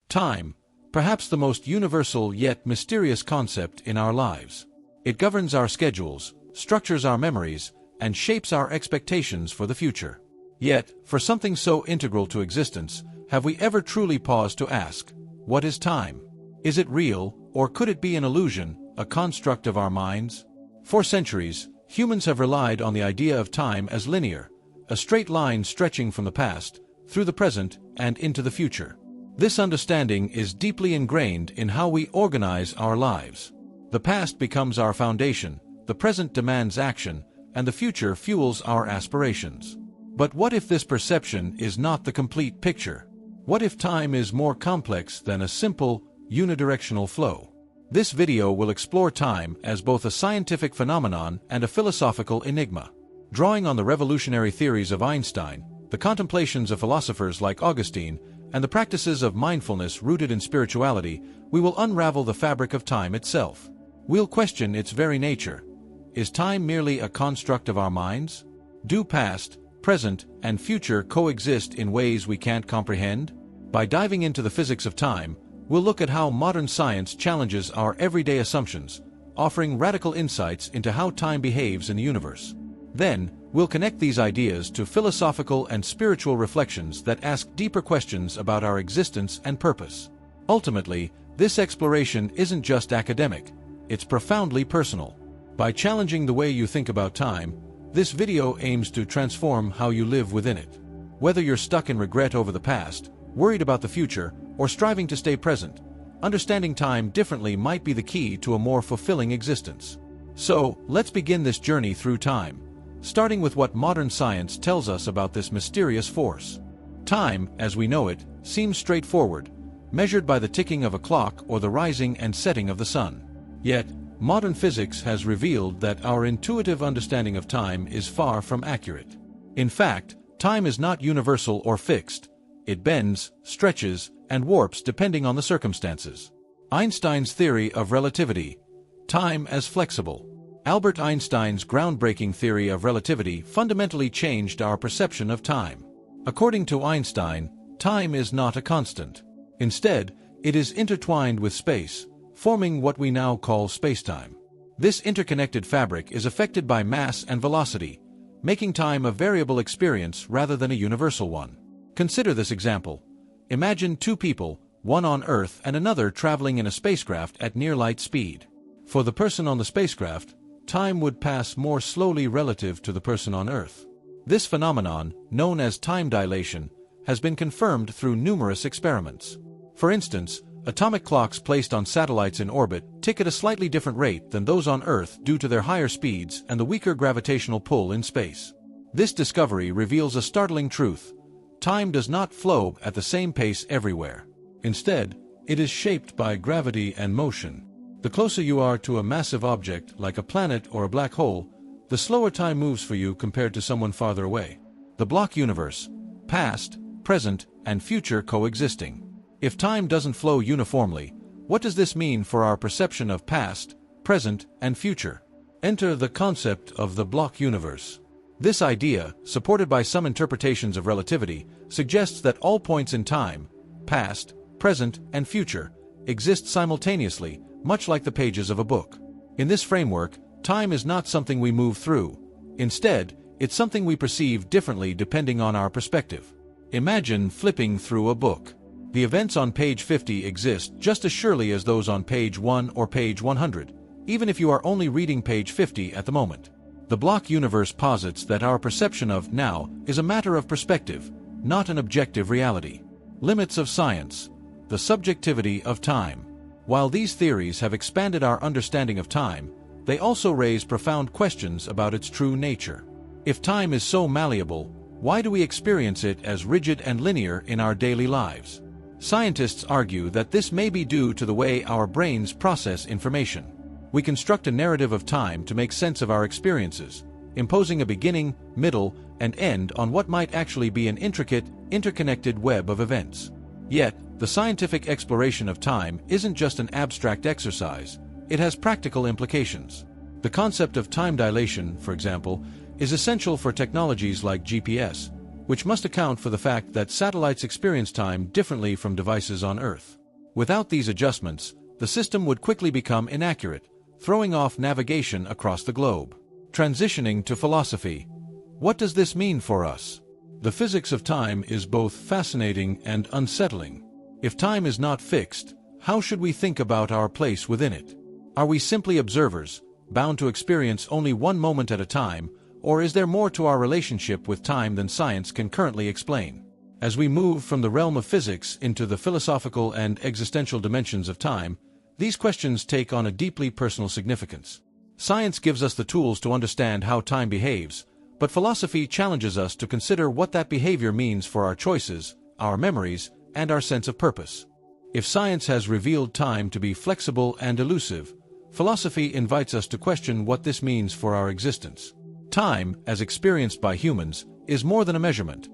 Time, perhaps the most universal yet mysterious concept in our lives. It governs our schedules, structures our memories, and shapes our expectations for the future. Yet, for something so integral to existence, have we ever truly paused to ask, what is time? Is it real, or could it be an illusion, a construct of our minds? For centuries, humans have relied on the idea of time as linear, a straight line stretching from the past, through the present, and into the future. This understanding is deeply ingrained in how we organize our lives. The past becomes our foundation, the present demands action, and the future fuels our aspirations. But what if this perception is not the complete picture? What if time is more complex than a simple, unidirectional flow? This video will explore time as both a scientific phenomenon and a philosophical enigma. Drawing on the revolutionary theories of Einstein, the contemplations of philosophers like Augustine, and the practices of mindfulness rooted in spirituality, we will unravel the fabric of time itself. We'll question its very nature. Is time merely a construct of our minds? Do past, present, and future coexist in ways we can't comprehend? By diving into the physics of time, we'll look at how modern science challenges our everyday assumptions, offering radical insights into how time behaves in the universe. Then, we'll connect these ideas to philosophical and spiritual reflections that ask deeper questions about our existence and purpose. Ultimately, this exploration isn't just academic, it's profoundly personal. By challenging the way you think about time, this video aims to transform how you live within it. Whether you're stuck in regret over the past, worried about the future, or striving to stay present, understanding time differently might be the key to a more fulfilling existence. So, let's begin this journey through time, starting with what modern science tells us about this mysterious force. Time, as we know it, seems straightforward, measured by the ticking of a clock or the rising and setting of the sun. Yet, modern physics has revealed that our intuitive understanding of time is far from accurate. In fact, time is not universal or fixed. It bends, stretches, and warps depending on the circumstances. Einstein's theory of relativity, time as flexible. Albert Einstein's groundbreaking theory of relativity fundamentally changed our perception of time. According to Einstein, time is not a constant. Instead, it is intertwined with space, forming what we now call spacetime. This interconnected fabric is affected by mass and velocity, making time a variable experience rather than a universal one. Consider this example. Imagine two people, one on Earth and another traveling in a spacecraft at near light speed. For the person on the spacecraft, time would pass more slowly relative to the person on Earth. This phenomenon, known as time dilation, has been confirmed through numerous experiments. For instance, atomic clocks placed on satellites in orbit tick at a slightly different rate than those on Earth due to their higher speeds and the weaker gravitational pull in space. This discovery reveals a startling truth. Time does not flow at the same pace everywhere. Instead, it is shaped by gravity and motion. The closer you are to a massive object like a planet or a black hole, the slower time moves for you compared to someone farther away. The block universe, past, present, and future coexisting. If time doesn't flow uniformly, what does this mean for our perception of past, present, and future? Enter the concept of the block universe. This idea, supported by some interpretations of relativity, suggests that all points in time, past, present, and future, exist simultaneously, much like the pages of a book. In this framework, time is not something we move through. Instead, it's something we perceive differently depending on our perspective. Imagine flipping through a book. The events on page 50 exist just as surely as those on page 1 or page 100, even if you are only reading page 50 at the moment. The block universe posits that our perception of now is a matter of perspective, not an objective reality. Limits of science. The subjectivity of time. While these theories have expanded our understanding of time, they also raise profound questions about its true nature. If time is so malleable, why do we experience it as rigid and linear in our daily lives? Scientists argue that this may be due to the way our brains process information. We construct a narrative of time to make sense of our experiences, imposing a beginning, middle, and end on what might actually be an intricate, interconnected web of events. Yet, the scientific exploration of time isn't just an abstract exercise, it has practical implications. The concept of time dilation, for example, is essential for technologies like GPS, which must account for the fact that satellites experience time differently from devices on Earth. Without these adjustments, the system would quickly become inaccurate, throwing off navigation across the globe. Transitioning to philosophy. What does this mean for us? The physics of time is both fascinating and unsettling. If time is not fixed, how should we think about our place within it? Are we simply observers, bound to experience only one moment at a time, or is there more to our relationship with time than science can currently explain? As we move from the realm of physics into the philosophical and existential dimensions of time, these questions take on a deeply personal significance. Science gives us the tools to understand how time behaves, but philosophy challenges us to consider what that behavior means for our choices, our memories, and our sense of purpose. If science has revealed time to be flexible and elusive, philosophy invites us to question what this means for our existence. Time, as experienced by humans, is more than a measurement.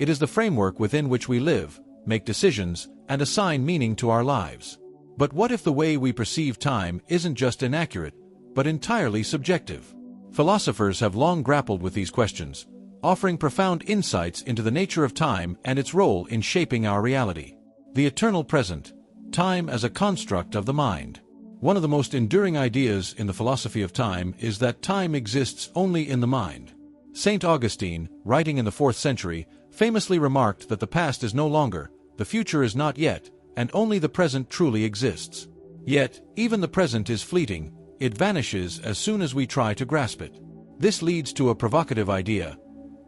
It is the framework within which we live, make decisions, and assign meaning to our lives. But what if the way we perceive time isn't just inaccurate, but entirely subjective? Philosophers have long grappled with these questions, offering profound insights into the nature of time and its role in shaping our reality. The eternal present, time as a construct of the mind. One of the most enduring ideas in the philosophy of time is that time exists only in the mind. St. Augustine, writing in the 4th century, famously remarked that the past is no longer, the future is not yet, and only the present truly exists. Yet, even the present is fleeting, it vanishes as soon as we try to grasp it. This leads to a provocative idea.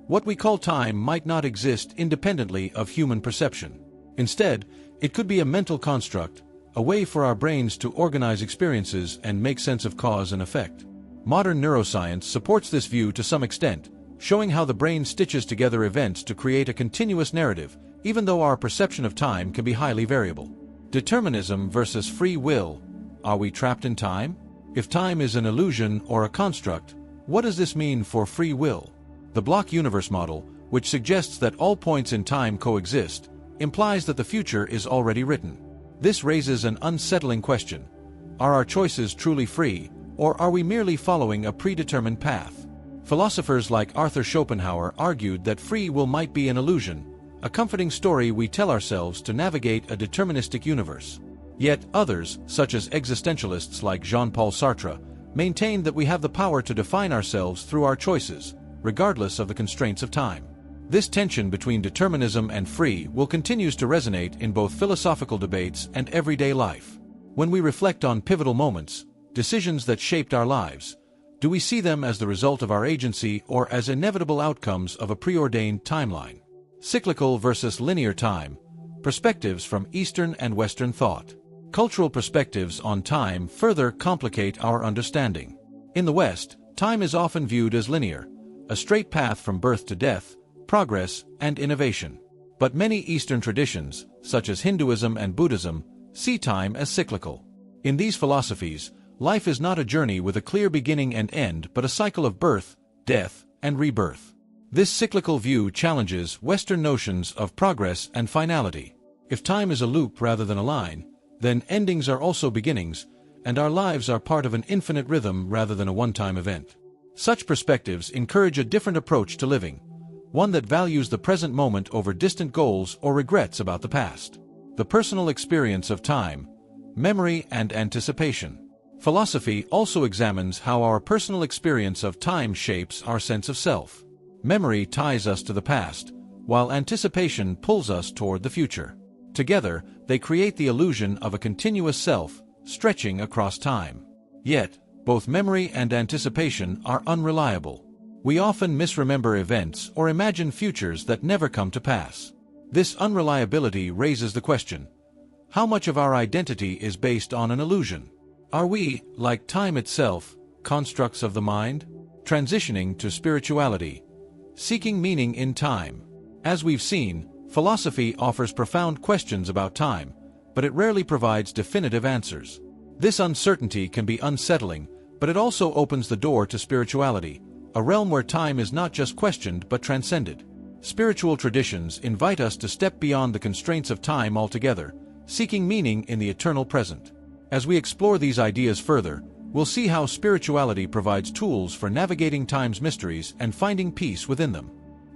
What we call time might not exist independently of human perception. Instead, it could be a mental construct, a way for our brains to organize experiences and make sense of cause and effect. Modern neuroscience supports this view to some extent, showing how the brain stitches together events to create a continuous narrative, even though our perception of time can be highly variable. Determinism versus free will. Are we trapped in time? If time is an illusion or a construct, what does this mean for free will? The block universe model, which suggests that all points in time coexist, implies that the future is already written. This raises an unsettling question. Are our choices truly free, or are we merely following a predetermined path? Philosophers like Arthur Schopenhauer argued that free will might be an illusion, a comforting story we tell ourselves to navigate a deterministic universe. Yet others, such as existentialists like Jean-Paul Sartre, maintain that we have the power to define ourselves through our choices, regardless of the constraints of time. This tension between determinism and free will continues to resonate in both philosophical debates and everyday life. When we reflect on pivotal moments, decisions that shaped our lives, do we see them as the result of our agency or as inevitable outcomes of a preordained timeline? Cyclical versus linear time. Perspectives from Eastern and Western thought. Cultural perspectives on time further complicate our understanding. In the West, time is often viewed as linear, a straight path from birth to death, progress, and innovation. But many Eastern traditions, such as Hinduism and Buddhism, see time as cyclical. In these philosophies, life is not a journey with a clear beginning and end but a cycle of birth, death, and rebirth. This cyclical view challenges Western notions of progress and finality. If time is a loop rather than a line, then endings are also beginnings, and our lives are part of an infinite rhythm rather than a one-time event. Such perspectives encourage a different approach to living, one that values the present moment over distant goals or regrets about the past. The personal experience of time, memory, and anticipation. Philosophy also examines how our personal experience of time shapes our sense of self. Memory ties us to the past, while anticipation pulls us toward the future. Together, they create the illusion of a continuous self, stretching across time. Yet, both memory and anticipation are unreliable. We often misremember events or imagine futures that never come to pass. This unreliability raises the question: how much of our identity is based on an illusion? Are we, like time itself, constructs of the mind? Transitioning to spirituality. Seeking meaning in time. As we've seen, philosophy offers profound questions about time, but it rarely provides definitive answers. This uncertainty can be unsettling, but it also opens the door to spirituality, a realm where time is not just questioned but transcended. Spiritual traditions invite us to step beyond the constraints of time altogether, seeking meaning in the eternal present. As we explore these ideas further, we'll see how spirituality provides tools for navigating time's mysteries and finding peace within them.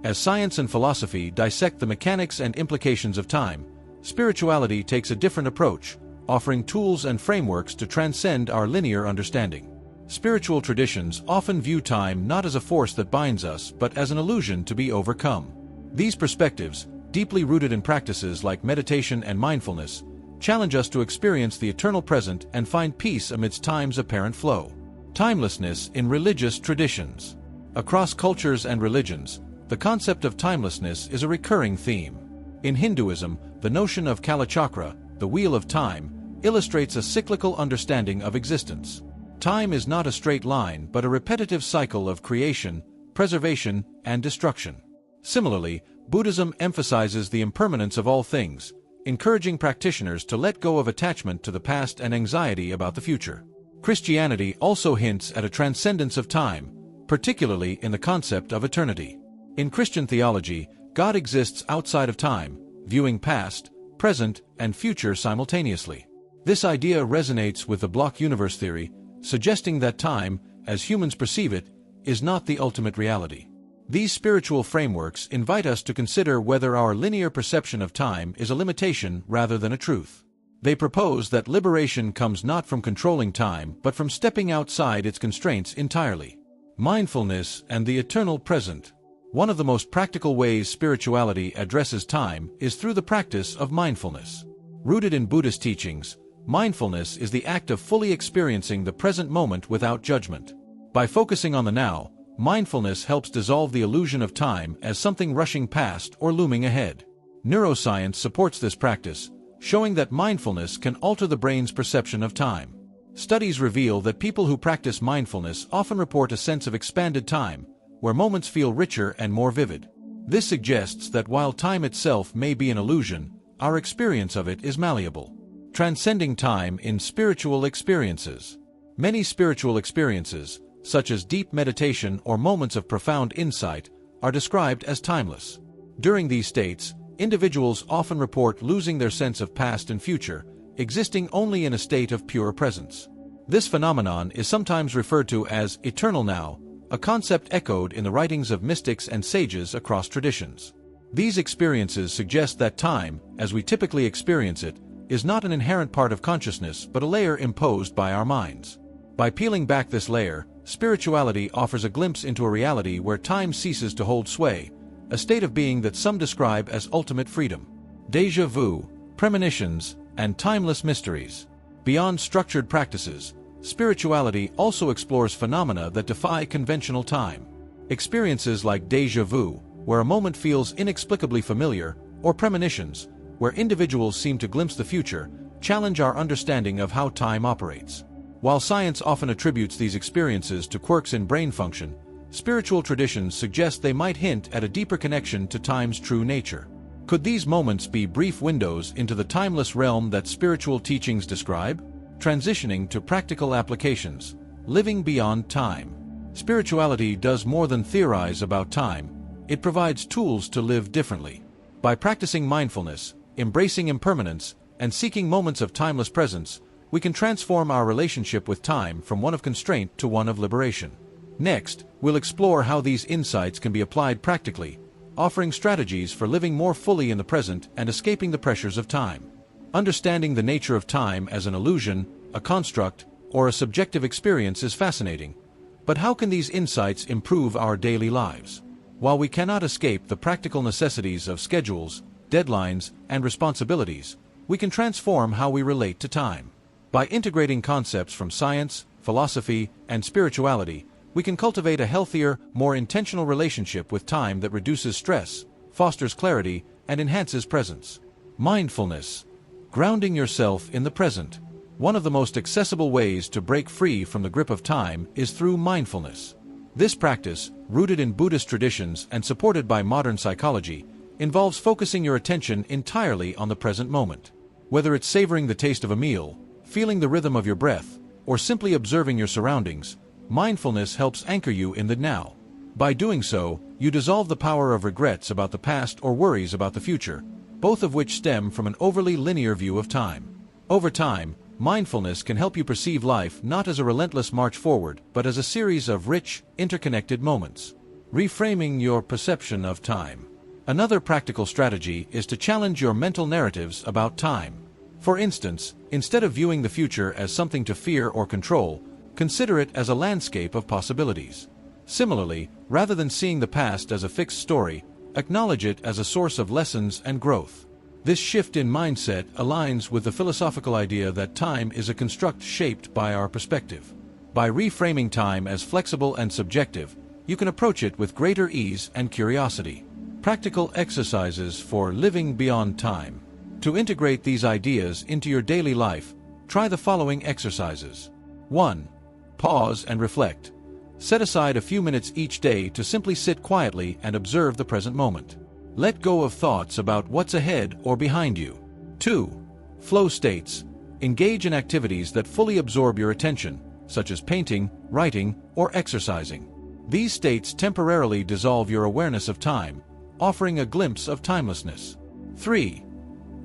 As science and philosophy dissect the mechanics and implications of time, spirituality takes a different approach, offering tools and frameworks to transcend our linear understanding. Spiritual traditions often view time not as a force that binds us but as an illusion to be overcome. These perspectives, deeply rooted in practices like meditation and mindfulness, challenge us to experience the eternal present and find peace amidst time's apparent flow. Timelessness in religious traditions. Across cultures and religions, the concept of timelessness is a recurring theme. In Hinduism, the notion of Kalachakra, the wheel of time, illustrates a cyclical understanding of existence. Time is not a straight line but a repetitive cycle of creation, preservation, and destruction. Similarly, Buddhism emphasizes the impermanence of all things, encouraging practitioners to let go of attachment to the past and anxiety about the future. Christianity also hints at a transcendence of time, particularly in the concept of eternity. In Christian theology, God exists outside of time, viewing past, present, and future simultaneously. This idea resonates with the block universe theory, suggesting that time, as humans perceive it, is not the ultimate reality. These spiritual frameworks invite us to consider whether our linear perception of time is a limitation rather than a truth. They propose that liberation comes not from controlling time but from stepping outside its constraints entirely. Mindfulness and the eternal present. One of the most practical ways spirituality addresses time is through the practice of mindfulness. Rooted in Buddhist teachings, mindfulness is the act of fully experiencing the present moment without judgment. By focusing on the now, mindfulness helps dissolve the illusion of time as something rushing past or looming ahead. Neuroscience supports this practice, showing that mindfulness can alter the brain's perception of time. Studies reveal that people who practice mindfulness often report a sense of expanded time, where moments feel richer and more vivid. This suggests that while time itself may be an illusion, our experience of it is malleable. Transcending time in spiritual experiences. Many spiritual experiences, such as deep meditation or moments of profound insight, are described as timeless. During these states, individuals often report losing their sense of past and future, existing only in a state of pure presence. This phenomenon is sometimes referred to as eternal now, a concept echoed in the writings of mystics and sages across traditions. These experiences suggest that time, as we typically experience it, is not an inherent part of consciousness but a layer imposed by our minds. By peeling back this layer, spirituality offers a glimpse into a reality where time ceases to hold sway, a state of being that some describe as ultimate freedom. Déjà vu, premonitions, and timeless mysteries. Beyond structured practices, spirituality also explores phenomena that defy conventional time. Experiences like déjà vu, where a moment feels inexplicably familiar, or premonitions, where individuals seem to glimpse the future, challenge our understanding of how time operates. While science often attributes these experiences to quirks in brain function, spiritual traditions suggest they might hint at a deeper connection to time's true nature. Could these moments be brief windows into the timeless realm that spiritual teachings describe? Transitioning to practical applications, living beyond time. Spirituality does more than theorize about time, it provides tools to live differently. By practicing mindfulness, embracing impermanence, and seeking moments of timeless presence, we can transform our relationship with time from one of constraint to one of liberation. Next, we'll explore how these insights can be applied practically, offering strategies for living more fully in the present and escaping the pressures of time. Understanding the nature of time as an illusion, a construct, or a subjective experience is fascinating. But how can these insights improve our daily lives? While we cannot escape the practical necessities of schedules, deadlines, and responsibilities, we can transform how we relate to time. By integrating concepts from science, philosophy, and spirituality, we can cultivate a healthier, more intentional relationship with time that reduces stress, fosters clarity, and enhances presence. Mindfulness. Grounding yourself in the present. One of the most accessible ways to break free from the grip of time is through mindfulness. This practice, rooted in Buddhist traditions and supported by modern psychology, involves focusing your attention entirely on the present moment. Whether it's savoring the taste of a meal, feeling the rhythm of your breath, or simply observing your surroundings, mindfulness helps anchor you in the now. By doing so, you dissolve the power of regrets about the past or worries about the future, both of which stem from an overly linear view of time. Over time, mindfulness can help you perceive life not as a relentless march forward, but as a series of rich, interconnected moments. Reframing your perception of time. Another practical strategy is to challenge your mental narratives about time. For instance, instead of viewing the future as something to fear or control, consider it as a landscape of possibilities. Similarly, rather than seeing the past as a fixed story, acknowledge it as a source of lessons and growth. This shift in mindset aligns with the philosophical idea that time is a construct shaped by our perspective. By reframing time as flexible and subjective, you can approach it with greater ease and curiosity. Practical exercises for living beyond time. To integrate these ideas into your daily life, try the following exercises. 1. Pause and reflect. Set aside a few minutes each day to simply sit quietly and observe the present moment. Let go of thoughts about what's ahead or behind you. 2. Flow states. Engage in activities that fully absorb your attention, such as painting, writing, or exercising. These states temporarily dissolve your awareness of time, offering a glimpse of timelessness. 3.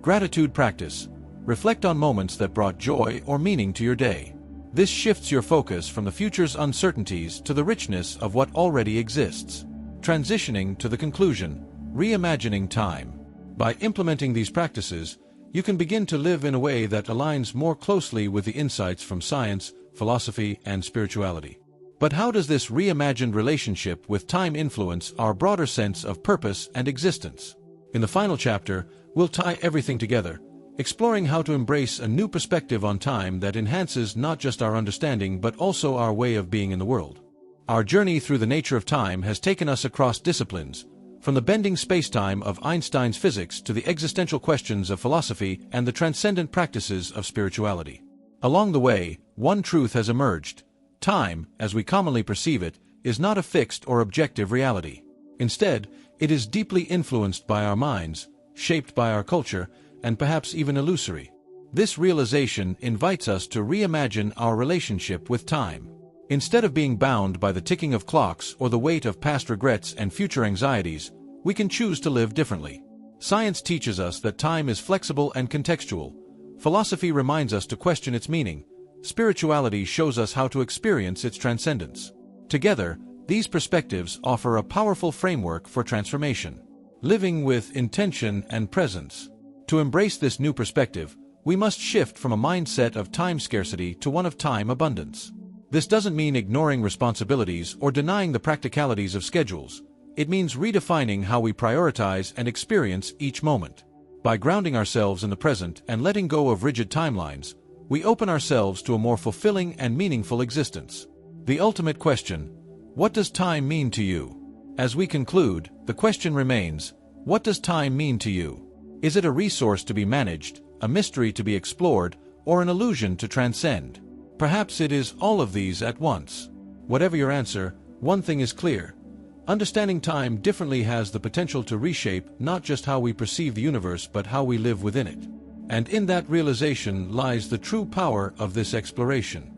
Gratitude practice. Reflect on moments that brought joy or meaning to your day. This shifts your focus from the future's uncertainties to the richness of what already exists. Transitioning to the conclusion, reimagining time. By implementing these practices, you can begin to live in a way that aligns more closely with the insights from science, philosophy, and spirituality. But how does this reimagined relationship with time influence our broader sense of purpose and existence? In the final chapter, we'll tie everything together, exploring how to embrace a new perspective on time that enhances not just our understanding but also our way of being in the world. Our journey through the nature of time has taken us across disciplines, from the bending space-time of Einstein's physics to the existential questions of philosophy and the transcendent practices of spirituality. Along the way, one truth has emerged. Time, as we commonly perceive it, is not a fixed or objective reality. Instead, it is deeply influenced by our minds, shaped by our culture, and perhaps even illusory. This realization invites us to reimagine our relationship with time. Instead of being bound by the ticking of clocks or the weight of past regrets and future anxieties, we can choose to live differently. Science teaches us that time is flexible and contextual. Philosophy reminds us to question its meaning. Spirituality shows us how to experience its transcendence. Together, these perspectives offer a powerful framework for transformation. Living with intention and presence. To embrace this new perspective, we must shift from a mindset of time scarcity to one of time abundance. This doesn't mean ignoring responsibilities or denying the practicalities of schedules. It means redefining how we prioritize and experience each moment. By grounding ourselves in the present and letting go of rigid timelines, we open ourselves to a more fulfilling and meaningful existence. The ultimate question: what does time mean to you? As we conclude, the question remains, what does time mean to you? Is it a resource to be managed, a mystery to be explored, or an illusion to transcend? Perhaps it is all of these at once. Whatever your answer, one thing is clear. Understanding time differently has the potential to reshape not just how we perceive the universe but how we live within it. And in that realization lies the true power of this exploration.